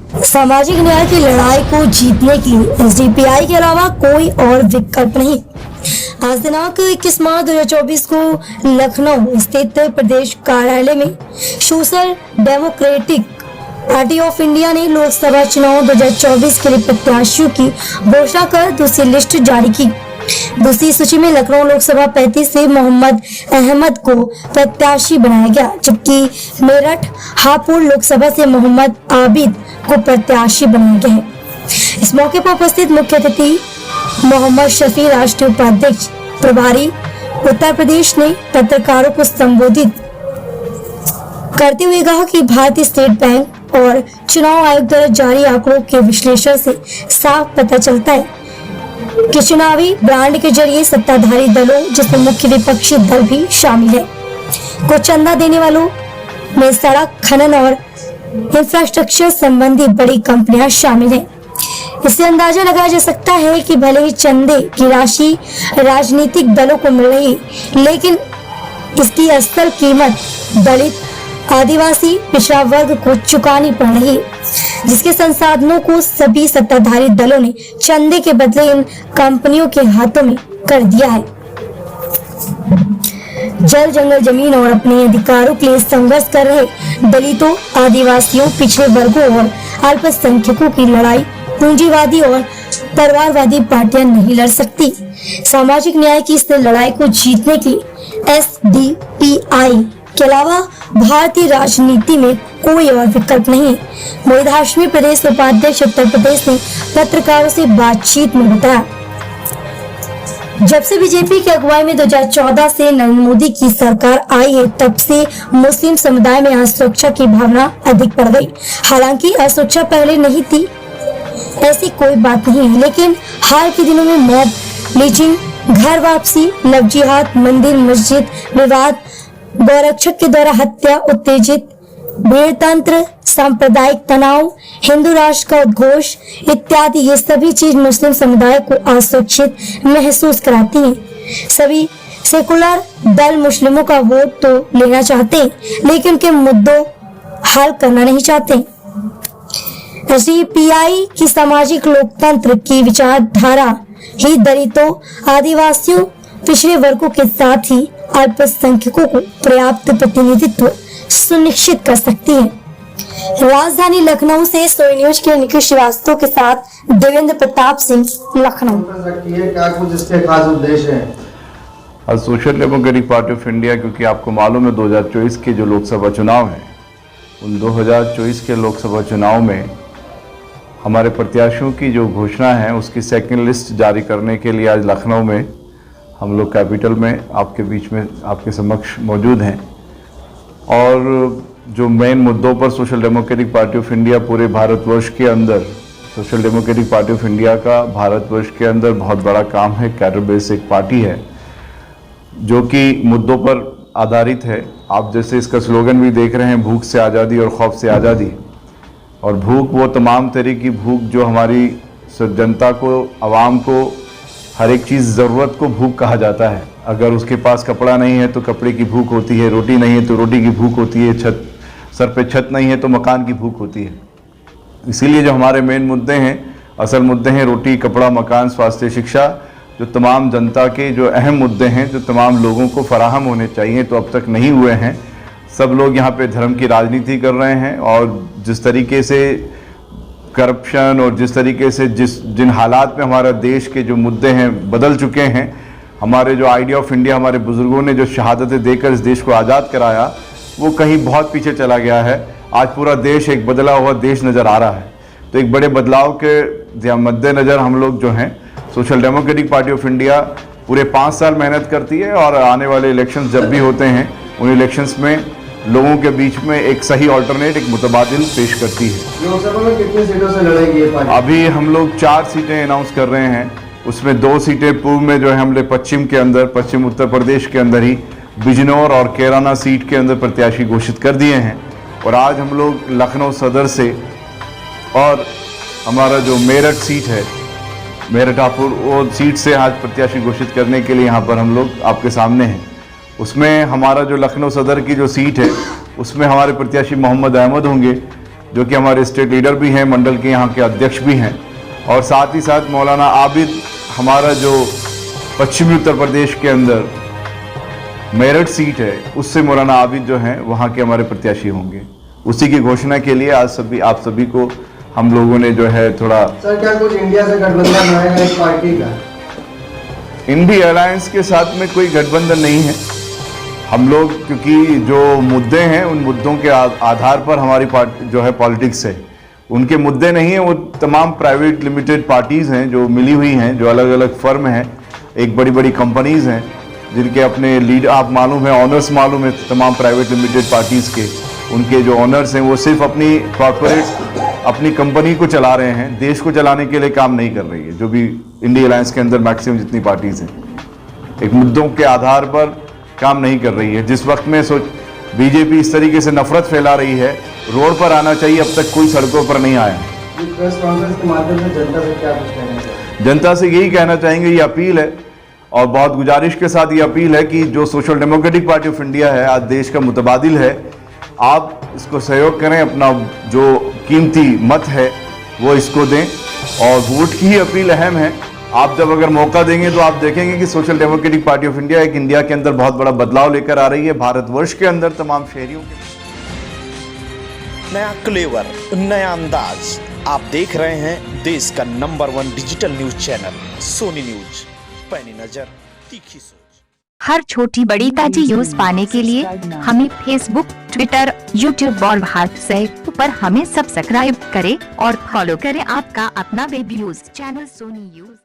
सामाजिक न्याय की लड़ाई को जीतने के लिए एसडीपीआई के अलावा कोई और विकल्प नहीं। आज दिनांक 21 मार्च 2024 को लखनऊ स्थित प्रदेश कार्यालय में social democratic party of India ने लोकसभा चुनाव 2024 के लिए प्रत्याशियों की घोषणा कर दूसरी लिस्ट जारी की। दूसरी सूची में लखनऊ लोकसभा 35 से मोहम्मद अहमद को प्रत्याशी बनाया गया, जबकि मेरठ हापुड़ लोकसभा से मोहम्मद आबिद को प्रत्याशी बनाया गया है। इस मौके पर उपस्थित मुख्य अतिथि मोहम्मद शफी, राष्ट्रीय उपाध्यक्ष प्रभारी उत्तर प्रदेश, ने पत्रकारों को संबोधित करते हुए कहा कि भारतीय स्टेट बैंक और चुनाव आयोग द्वारा जारी आंकड़ों के विश्लेषण से साफ पता चलता है कि चुनावी ब्रांड के जरिए सत्ताधारी दलों, जिसमें मुख्य विपक्षी दल भी शामिल है, को चंदा देने वालों में सड़क, खनन और इंफ्रास्ट्रक्चर संबंधी बड़ी कंपनियां शामिल हैं। इससे अंदाजा लगाया जा सकता है कि भले ही चंदे की राशि राजनीतिक दलों को मिल रही, लेकिन इसकी असल कीमत दलित, आदिवासी, पिछड़ा वर्ग को चुकानी पड़ रही है, जिसके संसाधनों को सभी सत्ताधारी दलों ने चंदे के बदले इन कंपनियों के हाथों में कर दिया है। जल, जंगल, जमीन और अपने अधिकारों के लिए संघर्ष कर रहे दलितों, आदिवासियों, पिछड़े वर्गों और अल्पसंख्यकों की लड़ाई पूंजीवादी और परिवारवादी पार्टियां नहीं लड़ सकती। सामाजिक न्याय की इस लड़ाई को जीतने के लिए एसडीपीआई के अलावा भारतीय राजनीति में कोई और विकल्प नहीं। मोहित हाशमी, प्रदेश उपाध्यक्ष उत्तर प्रदेश, ने पत्रकारों से बातचीत में बताया, जब से बीजेपी की अगुवाई में 2014 से नरेंद्र मोदी की सरकार आई है, तब से मुस्लिम समुदाय में असुरक्षा की भावना अधिक बढ़ गई। हालांकि असुरक्षा पहले नहीं थी, ऐसी कोई बात नहीं है, लेकिन हाल के दिनों में मॉब लिंचिंग, घर वापसी, लव जिहाद, मंदिर मस्जिद विवाद, गौरक्षक के द्वारा हत्या, उत्तेजित भीड़तंत्र, सांप्रदायिक तनाव, हिंदू राष्ट्र का उद्घोष इत्यादि, ये सभी चीज मुस्लिम समुदाय को असुरक्षित महसूस कराती हैं। सभी सेकुलर दल मुस्लिमों का वोट तो लेना चाहते हैं, लेकिन उनके मुद्दों हल करना नहीं चाहते। एसडीपीआई की सामाजिक लोकतंत्र की विचारधारा ही दलितों, आदिवासियों, पिछड़े वर्गों के साथ ही अल्पसंख्यकों को पर्याप्त प्रतिनिधित्व सुनिश्चित कर सकती है। राजधानी लखनऊ से सोई न्यूज के निखिल श्रीवास्तव के साथ देवेंद्र प्रताप सिंह, लखनऊ। क्या कुछ इसके खास उद्देश्य हैं? Social democratic party of India, क्योंकि आपको मालूम है 2024 के जो लोकसभा चुनाव हैं, उन 2024 के लोकसभा चुनाव में हमारे प्रत्याशियों की जो घोषणा है उसकी सेकंड लिस्ट जारी करने के लिए आज लखनऊ में हम लोग कैपिटल में आपके बीच में आपके समक्ष मौजूद हैं। और जो मेन मुद्दों पर social democratic party of India पूरे भारतवर्ष के अंदर, social democratic party of India का भारतवर्ष के अंदर बहुत बड़ा काम है, कैडर बेस एक पार्टी है जो कि मुद्दों पर आधारित है। आप जैसे इसका स्लोगन भी देख रहे हैं, भूख से आज़ादी और खौफ से आज़ादी। और भूख वो तमाम तरह की भूख जो हमारी जनता को, आवाम को हर एक चीज़ ज़रूरत को भूख कहा जाता है। अगर उसके पास कपड़ा नहीं है तो कपड़े की भूख होती है, रोटी नहीं है तो रोटी की भूख होती है, सर पे छत नहीं है तो मकान की भूख होती है। इसीलिए जो हमारे मेन मुद्दे हैं, असल मुद्दे हैं रोटी, कपड़ा, मकान, स्वास्थ्य, शिक्षा, जो तमाम जनता के जो अहम मुद्दे हैं, जो तमाम लोगों को फराहम होने चाहिए, तो अब तक नहीं हुए हैं। सब लोग यहाँ पे धर्म की राजनीति कर रहे हैं और जिस तरीके से करप्शन और जिस तरीके से जिन हालात में हमारा देश के जो मुद्दे हैं बदल चुके हैं, हमारे जो आइडिया ऑफ इंडिया, हमारे बुजुर्गों ने जो शहादतें देकर इस देश को आज़ाद कराया, वो कहीं बहुत पीछे चला गया है। आज पूरा देश एक बदला हुआ देश नज़र आ रहा है। तो एक बड़े बदलाव के मद्देनज़र हम लोग जो हैं, social democratic party of India पूरे 5 साल मेहनत करती है और आने वाले इलेक्शंस जब भी होते हैं, उन इलेक्शंस में लोगों के बीच में एक सही ऑल्टरनेट, एक मुतबादिल पेश करती है। लोकसभा में कितनी सीटों से लड़ेगी ये पार्टी? अभी हम लोग 4 सीटें अनाउंस कर रहे हैं, उसमें 2 सीटें पूर्व में जो है हमने पश्चिम के अंदर, पश्चिम उत्तर प्रदेश के अंदर ही बिजनौर और कैराना सीट के अंदर प्रत्याशी घोषित कर दिए हैं। और आज हम लोग लखनऊ सदर से और हमारा जो मेरठ सीट है, मेरठ हापुड़, वो सीट से आज प्रत्याशी घोषित करने के लिए यहाँ पर हम लोग आपके सामने हैं। उसमें हमारा जो लखनऊ सदर की जो सीट है, उसमें हमारे प्रत्याशी मोहम्मद अहमद होंगे जो कि हमारे स्टेट लीडर भी हैं, मंडल के यहाँ के अध्यक्ष भी हैं, और साथ ही साथ मौलाना आबिद, हमारा जो पश्चिमी उत्तर प्रदेश के अंदर मेरठ सीट है, उससे मौलाना आबिद जो हैं वहाँ के हमारे प्रत्याशी होंगे। उसी की घोषणा के लिए आज आप सभी को हम लोगों ने जो है थोड़ा। सर, क्या कुछ इंडिया से गठबंधन होएगा इस पार्टी का? इंडिया अलायंस के साथ में कोई गठबंधन नहीं है। हम लोग, क्योंकि जो मुद्दे हैं उन मुद्दों के आधार पर हमारी पार्टी जो है पॉलिटिक्स है, उनके मुद्दे नहीं है, वो तमाम प्राइवेट लिमिटेड पार्टीज़ हैं जो मिली हुई हैं, जो अलग अलग फर्म हैं, एक बड़ी बड़ी कंपनीज़ हैं जिनके अपने लीडर आप मालूम है, ऑनर्स मालूम है, तमाम प्राइवेट लिमिटेड पार्टीज़ के उनके जो ऑनर्स हैं वो सिर्फ अपनी कॉर्पोरेट अपनी कंपनी को चला रहे हैं, देश को चलाने के लिए काम नहीं कर रही है। जो भी इंडिया अलायंस के अंदर मैक्सिमम जितनी पार्टीज़ हैं, एक मुद्दों के आधार पर काम नहीं कर रही है। जिस वक्त में बीजेपी इस तरीके से नफरत फैला रही है, रोड पर आना चाहिए, अब तक कोई सड़कों पर नहीं आया। प्रेस कॉन्फ्रेंस के माध्यम से जनता से क्या कुछ कहना चाहिए? जनता से यही कहना चाहेंगे, ये अपील है और बहुत गुजारिश के साथ ये अपील है कि जो social democratic party of India है, आज देश का मुतबादिल है, आप इसको सहयोग करें, अपना जो कीमती मत है वो इसको दें, और वोट की ही अपील अहम है। आप जब अगर मौका देंगे तो आप देखेंगे कि social democratic party of India एक इंडिया के अंदर बहुत बड़ा बदलाव लेकर आ रही है, भारतवर्ष के अंदर तमाम शहरियों के। नया क्लेवर, नया अंदाज, आप देख रहे हैं देश का number 1 digital news channel Soni news. पैनी नजर, तीखी सोच। हर छोटी बड़ी ताजी न्यूज पाने के लिए हमें फेसबुक, ट्विटर, यूट्यूब और व्हाट्सएप पर हमें सब्सक्राइब करें और फॉलो करें आपका अपना web news channel Soni news.